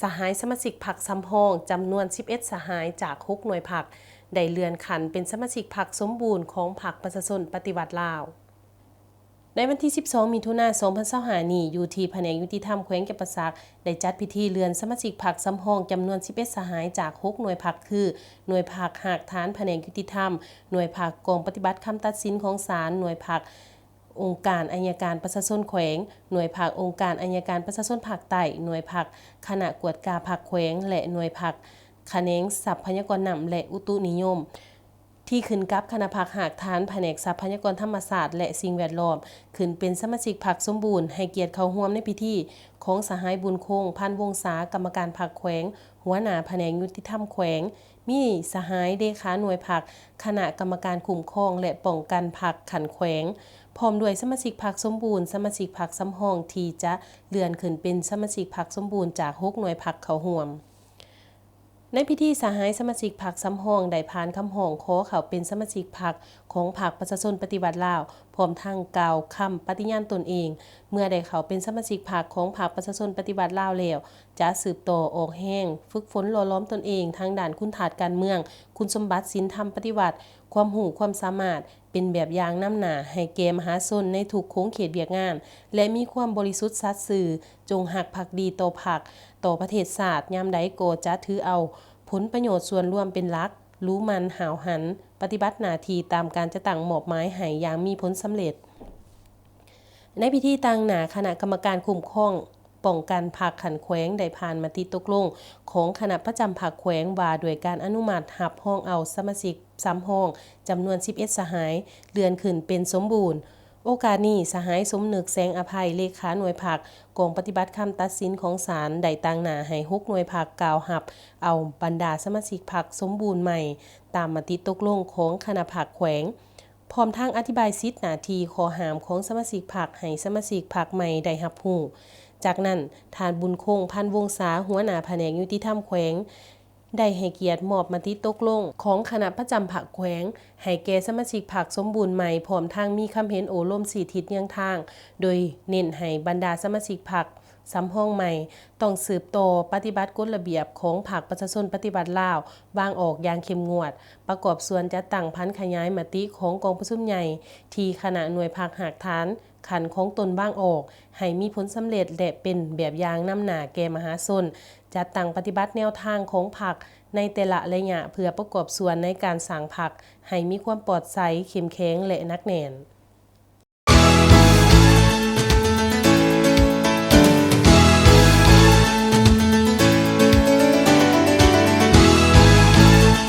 สหายสมาชิกพรรคสำรองจำนวน11สหายจาก6หน่วยพรรคได้เลื่อนขั้นเป็นสมาชิกพรรคสมบูรณ์ของพรรคประชาชนปฏิวัติลาวในวันที่12มิถุนายน2025นี้อยู่ที่แผนกยุติธรรมแขวงจำปาสักได้จัดพิธีเลื่อนสมาชิกพรรคสำรองจำนวน11สหายจาก6หน่วยพรรคคือหน่วยพรรคหากฐานแผนกยุติธรรมหน่วยพรรคกองปฏิบัติคำตัดสินของศาลหน่วยพรรคองค์การอัยการประชาชนแขวงหน่วยพรรคองค์การอัยการประชาชนภาคใต้หน่วยพรรคคณะกวดกาภาคแขวงและหน่วยพรรคแขนงทรัพยากรน้ำและอุตุนิยมที่ขึ้นกับคณะพรรคหากฐานแผนกทรัพยากรธรรมศาสตร์และสิ่งแวดล้อมขึ้นเป็นสมาชิกพรรคสมบูรณ์ให้เกียรติเข้าร่วมในพิธีของสหายบุญคงพันวงศากรรมการพรรคแขวงหัวหน้าแผนกยุติธรรมแขวงมีสหายเลขาหน่วยพรรคคณะกรรมการคุ้มครองและป้องกันพรรคขันแขวงพร้อมด้วยสมาชิกพรรคสมบูรณ์สมาชิกพรรคสำรองที่จะเลื่อนขึ้นเป็นสมาชิกพรรคสมบูรณ์จาก6หน่วยพรรคเข้าร่วมในพิธีสหายสมาชิกพรรคสำรองได้ผ่านคำห้องขอเขาเป็นสมาชิกพรรคของพรรคประชาชนปฏิวัติลาวพร้อมทั้งกล่าวคำปฏิญาณตนเองเมื่อได้เขาเป็นสมาชิกพรรคของพรรคประชาชนปฏิวัติลาวแล้วจะสืบต่อออกแห้งฝึกฝนหล่อล้อมตนเองทางด้านคุณฐานการเมืองคุณสมบัติศีลธรรมปฏิวัติความรู้ความสามารถเป็นแบบอย่างนำหน้าให้แก่มหาชนในทุกโค้งเขตเวียกงานและมีความบริสุทธิ์สัตย์ซื่อจงหักภักดีต่อพรรคต่อประเทศชาติยามใดก็จะถือเอาผลประโยชน์ส่วนรวมเป็นหลักรู้มันหาวหันปฏิบัติหน้าที่ตามการจะตั้งมอบหมายให้อย่างมีผลสำเร็จในพิธีตั้งหน้าคณะกรรมการคุ้มครองป้องกันพรรคขันแขวงได้ผ่านมติตกลงของคณะประจำพรรคแขวงว่าโดยการอนุมัติรับรองเอาสมาชิกสำรองจำนวน11สหายเลื่อนขึ้นเป็นสมบูรณ์โอกาสนี้สหายสมนึกแสงอภัยเลขาหน่วยพรรคกองปฏิบัติคำตัดสินของศาลได้ตั้งหน้าให้6หน่วยพรรคกล่าวรับเอาบรรดาสมาชิกพรรคสมบูรณ์ใหม่ตามมติตกลงของคณะพรรคแขวงพร้อมทั้งอธิบายสิทธิหน้าที่ข้อห้ามของสมาชิกพรรคให้สมาชิกพรรคใหม่ได้รับรู้จากนั้นท่านบุญคงพันวงศาหัวหน้าแผนกยุติธรรมแขวงได้ให้เกียรติมอบมติตกลงของคณะประจำพรรคแขวงให้แก่สมาชิกพรรคสมบูรณ์ใหม่พร้อมทั้งมีคำเห็นโอล้ม4ทิศแนวทางโดยเน้นให้บรรดาสมาชิกพรรคสำรองใหม่ต้องสืบต่อปฏิบัติกฎระเบียบของพรรคประชาชนปฏิบัติลาววางออกอย่างเข้มงวดประกอบส่วนจัดตั้งพันขยายมติของกองประชุมใหญ่ที่คณะหน่วยพรรคหากฐานขันของตนบ้างออกให้มีผลสำเร็จและเป็นแบบอย่างนำหน้าแก่มหาชนจัดตั้งปฏิบัติแนวทางของพรรคในแต่ละระยะเพื่อประกอบส่วนในการสร้างพรรคให้มีความปลอดภัยเข้มแข็งและหนักแน่น